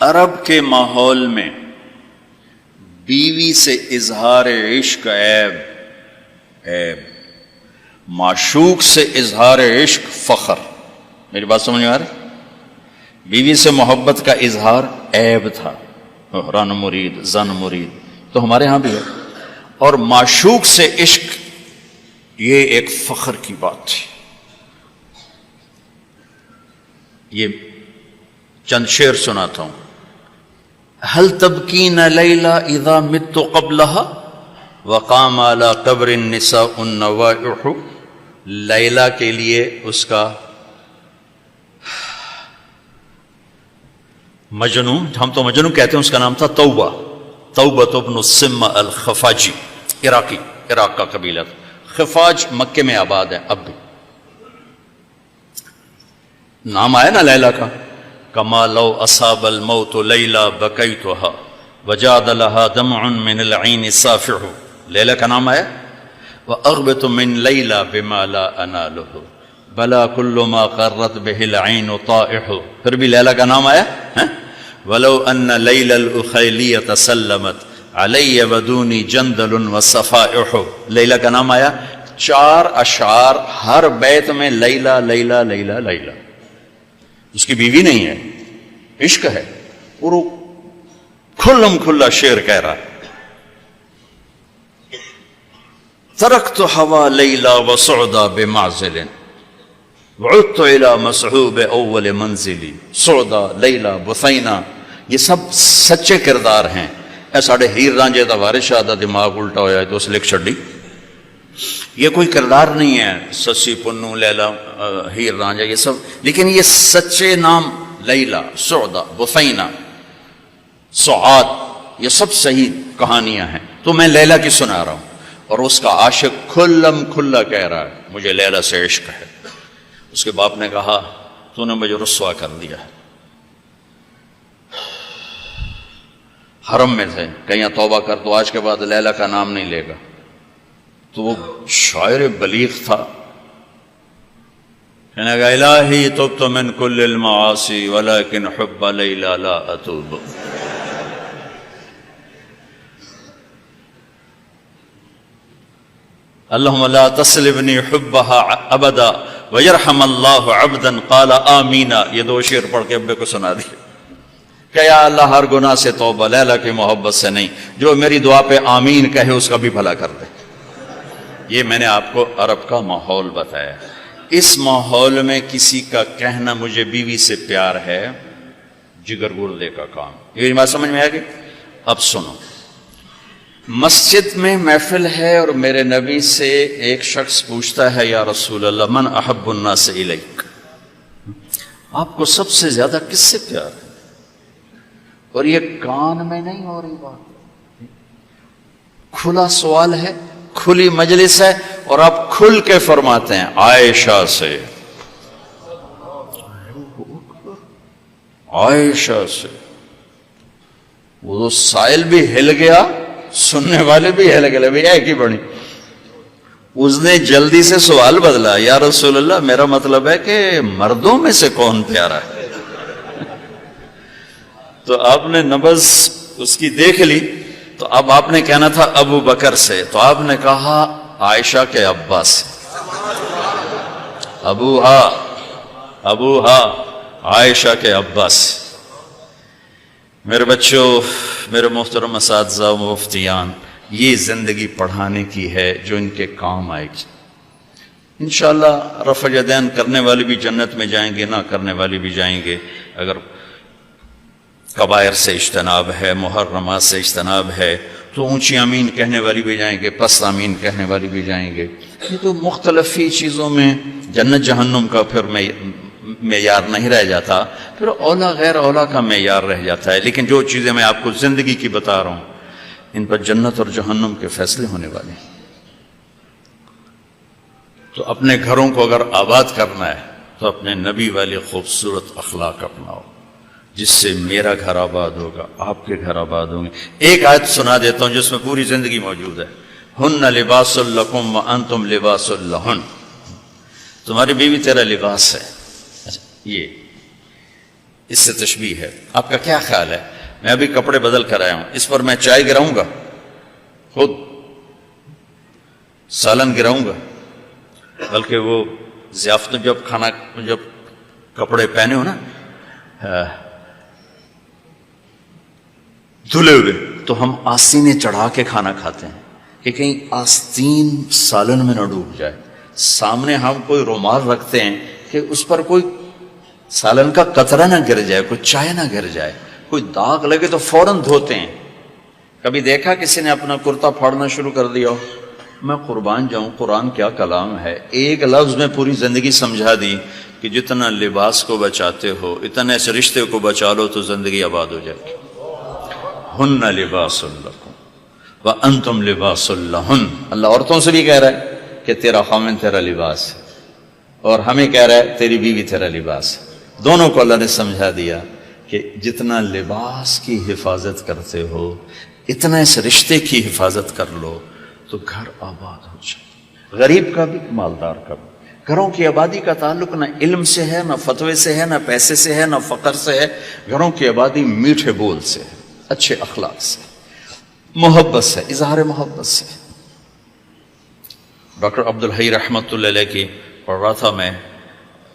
عرب کے ماحول میں بیوی سے اظہار عشق عیب، معشوق سے اظہار عشق فخر۔ میری بات سمجھ میں آ رہی؟ بیوی سے محبت کا اظہار عیب تھا، رن مرید زن مرید، تو ہمارے ہاں بھی ہے، اور معشوق سے عشق یہ ایک فخر کی بات تھی۔ یہ چند شعر سناتا ہوں۔ هل تبکین لیلا اذا مت قبلها وقام على قبر النساء النوائح۔ لیلا کے لیے اس کا مجنو، ہم تو مجنو کہتے ہیں، اس کا نام تھا توبہ، توبہ ابن السم الخفاجی، عراق کا قبیلہ تھا۔ خفاج مکے میں آباد ہے اب بھی، نام آیا نا لیلا کا۔ کما لو اصاب الموت لیلا بکیتها وجاد لها دمع من العین صافح، لیلا کا نام آیا۔ واغبط من لیلا بما لا اناله بلا كل ما قرت به العین طائح، پھر بھی لیلا کا نام آیا۔ ولو ان لیلا الاخیلیۃ سلمت علی ودونی جندل وصفائح، لیلا کا نام آیا۔ 4 اشعار ہر بیت میں لیلا لیلا لیلا لیلا، اس کی بیوی نہیں ہے، عشق ہے، اور وہ کھلم کھلا شعر کہہ رہا ہے۔ ترکت ہوا لیلا وسعدا بمعزل وعدت الى مسحوب اول منزلی، سعدا لیلا بثینا، یہ سب سچے کردار ہیں۔ اے ساڑھے ہیر رانجے دا وارث شاہ دا دماغ الٹا ہویا ہے تو اس لکھ چھڑی، یہ کوئی کردار نہیں ہے، سسی پنو لیلا ہیر رانجا یہ سب، لیکن یہ سچے نام لیلا، سعدا، بثینا، سعاد، یہ سب صحیح کہانیاں ہیں۔ تو میں لیلا کی سنا رہا ہوں، اور اس کا عاشق کھلم کھلا کہہ رہا ہے مجھے لیلا سے عشق ہے۔ اس کے باپ نے کہا تو نے مجھے رسوا کر دیا۔ حرم میں تھے، کہیں توبہ کر تو آج کے بعد لیلا کا نام نہیں لے گا۔ تو وہ شاعر بلیغ تھا، کہنے گا الہی تبت من کل المعاصی ولکن حب لیلا لا اتوب۔ اللہم لا تسلبنی حبها ابدا ویرحم اللہ عبدا قال آمین۔ یہ 2 شعر پڑھ کے ابے کو سنا دیے کہ یا اللہ ہر گناہ سے توبہ، لیلا کی محبت سے نہیں، جو میری دعا پہ آمین کہے اس کا بھی بھلا کر دے۔ یہ میں نے آپ کو عرب کا ماحول بتایا۔ اس ماحول میں کسی کا کہنا مجھے بیوی سے پیار ہے جگر گردے کا کام۔ یہ بات سمجھ میں آ گئی؟ اب سنو، مسجد میں محفل ہے اور میرے نبی سے ایک شخص پوچھتا ہے یا رسول اللہ من احب الناس الیک، آپ کو سب سے زیادہ کس سے پیار ہے؟ اور یہ کان میں نہیں ہو رہی بات، کھلا سوال ہے، کھلی مجلس ہے، اور آپ کھل کے فرماتے ہیں عائشہ سے، عائشہ سے۔ وہ سائل بھی ہل گیا، سننے والے بھی ہل گئے، بھی ایک ہی بڑی۔ اس نے جلدی سے سوال بدلا، یا رسول اللہ میرا مطلب ہے کہ مردوں میں سے کون پیارا ہے؟ تو آپ نے نبض اس کی دیکھ لی، تو اب آپ نے کہنا تھا ابو بکر سے، تو آپ نے کہا عائشہ کے ابا سے، ابوہا عائشہ کے ابا سے۔ میرے بچوں، میرے محترم اساتذہ و مفتیان، یہ زندگی پڑھانے کی ہے جو ان کے کام آئے گی۔ انشاءاللہ رفع یدین کرنے والے بھی جنت میں جائیں گے، نہ کرنے والے بھی جائیں گے۔ اگر کبائر سے اجتناب ہے، محرمات سے اجتناب ہے، تو اونچی آمین کہنے والی بھی جائیں گے، پست آمین کہنے والی بھی جائیں گے۔ یہ تو مختلف ہی چیزوں میں جنت جہنم کا پھر معیار نہیں رہ جاتا، پھر اولا غیر اولا کا معیار رہ جاتا ہے۔ لیکن جو چیزیں میں آپ کو زندگی کی بتا رہا ہوں، ان پر جنت اور جہنم کے فیصلے ہونے والے ہیں۔ تو اپنے گھروں کو اگر آباد کرنا ہے تو اپنے نبی والے خوبصورت اخلاق اپناؤ، جس سے میرا گھر آباد ہوگا، آپ کے گھر آباد ہوں گے۔ ایک آیت سنا دیتا ہوں جس میں پوری زندگی موجود ہے۔ ہن لباس لکم وانتم لباس لہن، تمہاری بیوی تیرا لباس ہے۔ یہ اس سے تشبیہ ہے. آپ کا کیا خیال ہے؟ میں ابھی کپڑے بدل کر آیا ہوں، اس پر میں چائے گراؤں گا؟ خود سالن گراؤں گا؟ بلکہ وہ ضیافت جب کپڑے پہنے ہو نا دھلے ہوئے، تو ہم آستینیں چڑھا کے کھانا کھاتے ہیں کہ کہیں آستین سالن میں نہ ڈوب جائے. سامنے ہم کوئی رومال رکھتے ہیں کہ اس پر کوئی سالن کا قطرہ نہ گر جائے، کوئی چائے نہ گر جائے، کوئی داغ لگے تو فوراً دھوتے ہیں. کبھی دیکھا کسی نے اپنا کرتا پھاڑنا شروع کر دیا ہو؟ میں قربان جاؤں، قرآن کیا کلام ہے. ایک لفظ میں پوری زندگی سمجھا دی کہ جتنا لباس کو بچاتے ہو اتنے اس رشتے کو بچا لو تو زندگی آباد ہو جائے گی. ہن لباس لکم وانتم لباس لہن. اللہ عورتوں سے بھی کہہ رہا ہے کہ تیرا خامن تیرا لباس ہے، اور ہمیں کہہ رہا ہے تیری بیوی تیرا لباس ہے. دونوں کو اللہ نے سمجھا دیا کہ جتنا لباس کی حفاظت کرتے ہو اتنا اس رشتے کی حفاظت کر لو تو گھر آباد ہو جائے. غریب کا بھی مالدار کا بھی. گھروں کی آبادی کا تعلق نہ علم سے ہے، نہ فتوے سے ہے، نہ پیسے سے ہے، نہ فقر سے ہے. گھروں کی آبادی میٹھے بول سے ہے، اچھے اخلاق سے، محبت سے، اظہار محبت سے. ڈاکٹر عبدالحی رحمۃ اللہ علیہ کی پڑھ رہا تھا میں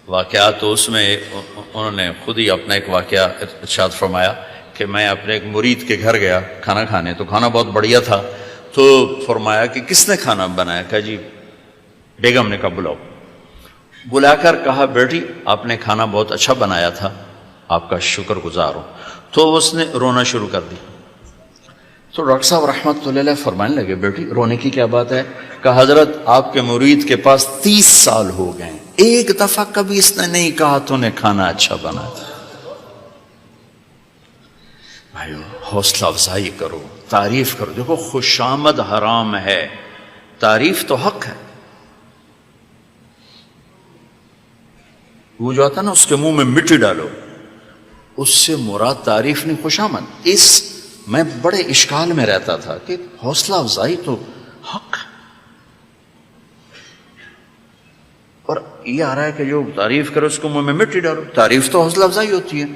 واقعات، تو اس میں انہوں نے خود ہی اپنا ایک واقعہ ارشاد فرمایا کہ میں اپنے ایک مرید کے گھر گیا کھانا کھانے، تو کھانا بہت بڑھیا تھا. تو فرمایا کہ کس نے کھانا بنایا؟ کہا جی بیگم نے. کہا بلاؤ. بلا کر کہا بیٹی آپ نے کھانا بہت اچھا بنایا تھا، آپ کا شکر گزار ہوں. تو اس نے رونا شروع کر دی. تو ڈاکٹر صاحب رحمۃ اللہ علیہ فرمانے لگے بیٹی رونے کی کیا بات ہے؟ کہا حضرت آپ کے مرید کے پاس 30 سال ہو گئے، ایک دفعہ کبھی اس نے نہیں کہا تو نے کھانا اچھا بنایا. بھائیو حوصلہ افزائی کرو، تعریف کرو. دیکھو خوشامد حرام ہے، تعریف تو حق ہے. وہ جو آتا نا اس کے منہ میں مٹی ڈالو، اس سے مراد تعریف نہیں خوشامد. میں بڑے اشکال میں رہتا تھا کہ حوصلہ افزائی تو حق ہے، اور یہ آ رہا ہے کہ جو تعریف کرو اس کو منہ میں مٹی ڈالو. تعریف تو حوصلہ افزائی ہوتی ہے.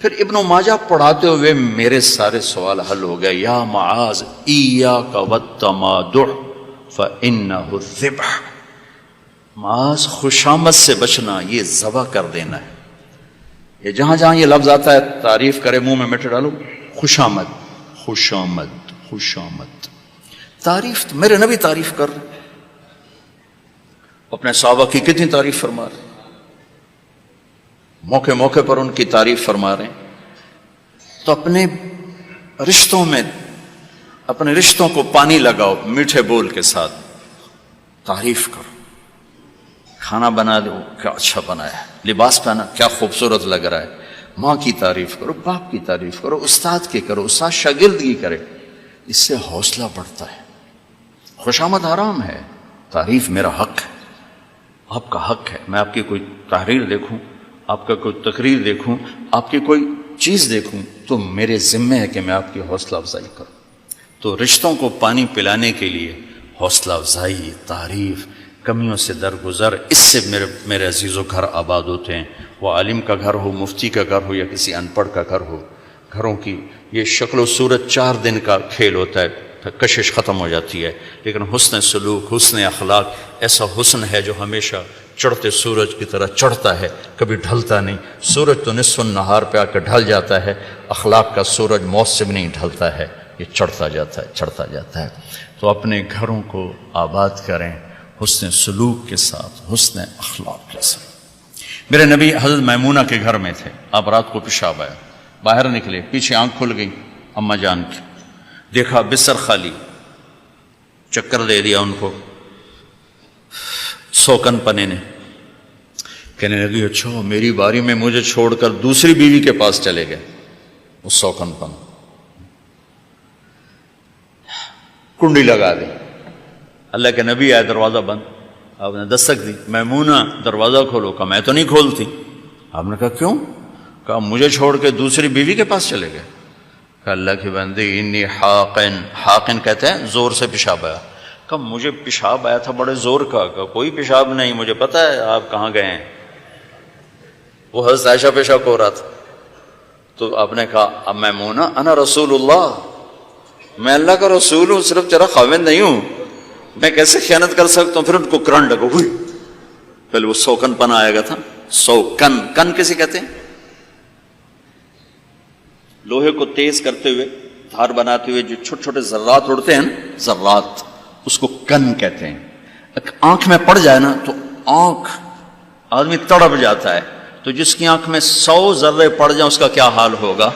پھر ابن ماجہ پڑھاتے ہوئے میرے سارے سوال حل ہو گئے. یا معاذ ایاک والتمادح فانہ الذبح. معاذ خوشامد سے بچنا، یہ ذبح کر دینا ہے. یہ جہاں جہاں یہ لفظ آتا ہے تعریف کرے منہ میں مٹی ڈالو، خوشامد خوشامد خوشامد. تعریف میرے نبی تعریف کر رہے، اپنے صحابہ کی کتنی تعریف فرما رہے، موقع موقع پر ان کی تعریف فرما رہے ہیں. تو اپنے رشتوں کو پانی لگاؤ میٹھے بول کے ساتھ، تعریف کرو. کھانا بنا دو کیا اچھا بنایا ہے، لباس پہنا کیا خوبصورت لگ رہا ہے. ماں کی تعریف کرو، باپ کی تعریف کرو، استاد کی کرو، استاد شاگردگی کرے. اس سے حوصلہ بڑھتا ہے. خوشامد حرام ہے، تعریف میرا حق ہے، آپ کا حق ہے. میں آپ کی کوئی تحریر دیکھوں، آپ کا کوئی تقریر دیکھوں، آپ کی کوئی چیز دیکھوں تو میرے ذمہ ہے کہ میں آپ کی حوصلہ افزائی کروں. تو رشتوں کو پانی پلانے کے لیے حوصلہ افزائی، تعریف، کمیوں سے درگزر، اس سے میرے عزیزوں گھر آباد ہوتے ہیں. وہ عالم کا گھر ہو، مفتی کا گھر ہو، یا کسی ان پڑھ کا گھر ہو. گھروں کی یہ شکل و صورت 4 دن کا کھیل ہوتا ہے، پھر کشش ختم ہو جاتی ہے. لیکن حسن سلوک، حسن اخلاق ایسا حسن ہے جو ہمیشہ چڑھتے سورج کی طرح چڑھتا ہے، کبھی ڈھلتا نہیں. سورج تو نصف النہار پہ آ کر ڈھل جاتا ہے، اخلاق کا سورج موت سے بھی نہیں ڈھلتا ہے، یہ چڑھتا جاتا ہے چڑھتا جاتا ہے. تو اپنے گھروں کو آباد کریں حسن سلوک کے ساتھ، حسن اخلاق کے ساتھ. میرے نبی حضرت میمونہ کے گھر میں تھے. آپ رات کو پیشاب آیا، باہر نکلے، پیچھے آنکھ کھل گئی اماں جان کی، دیکھا بستر خالی، چکر دے دیا ان کو. سوکن پنے نے کہنے لگی اچھا میری باری میں مجھے چھوڑ کر دوسری بیوی کے پاس چلے گئے. وہ سوکن پن کنڈی لگا دی. اللہ کے نبی آئے، دروازہ بند. آپ نے دستک دی، میمونہ دروازہ کھولو. کہا میں تو نہیں کھولتی. آپ نے کہا کیوں؟ کہا مجھے چھوڑ کے دوسری بیوی کے پاس چلے گئے. کہا اللہ کی بندی انی حاقن، حاقن کہتے ہیں زور سے پیشاب آیا. کہا مجھے پیشاب آیا تھا بڑے زور کا. کہا کوئی پیشاب نہیں، مجھے پتا ہے آپ کہاں گئے ہیں. وہ حضرت عائشہ پیشاب ہو رہا تھا. تو آپ نے کہا اب میمونہ انا رسول اللہ، میں اللہ کا رسول ہوں، صرف تیرا خاوند نہیں ہوں، میں کیسے خیانت کر سکتا ہوں؟ پھر ان کو کرنٹ لگا، ہوئی پہلے وہ سوکن پنا آئے گا تھا، سوکن، کن کسے کہتے ہیں؟ لوہے کو تیز کرتے ہوئے، دھار بناتے ہوئے جو چھوٹے چھوٹے ذرات اڑتے ہیں نا، ذرات، اس کو کن کہتے ہیں۔ آنکھ میں پڑ جائے نا تو آنکھ آدمی تڑپ جاتا ہے، تو جس کی آنکھ میں 100 ذرے پڑ جائیں اس کا کیا حال ہوگا؟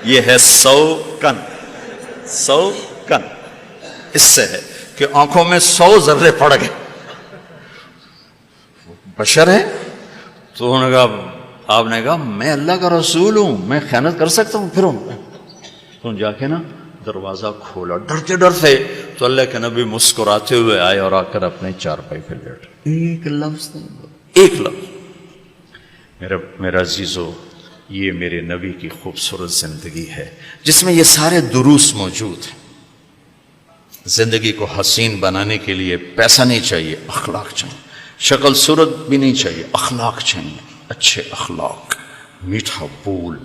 یہ ہے 100 کن، 100 کن اس سے ہے کہ آنکھوں میں 100 ذرے پڑ گئے، بشر ہے۔ تو انہوں نے کہا، آپ نے کہا میں اللہ کا رسول ہوں، میں خیانت کر سکتا ہوں؟ پھر تو جا کے نا دروازہ کھولا ڈرتے ڈرتے، تو اللہ کے نبی مسکراتے ہوئے آئے اور آ کر اپنے چارپائی پہ لیٹ، ایک لفظ نہیں، ایک لفظ۔ میرا عزیزو، یہ میرے نبی کی خوبصورت زندگی ہے جس میں یہ سارے دروس موجود ہیں۔ زندگی کو حسین بنانے کے لیے پیسہ نہیں چاہیے، اخلاق چاہیے، شکل صورت بھی نہیں چاہیے، اخلاق چاہیے، اچھے اخلاق، میٹھا بول،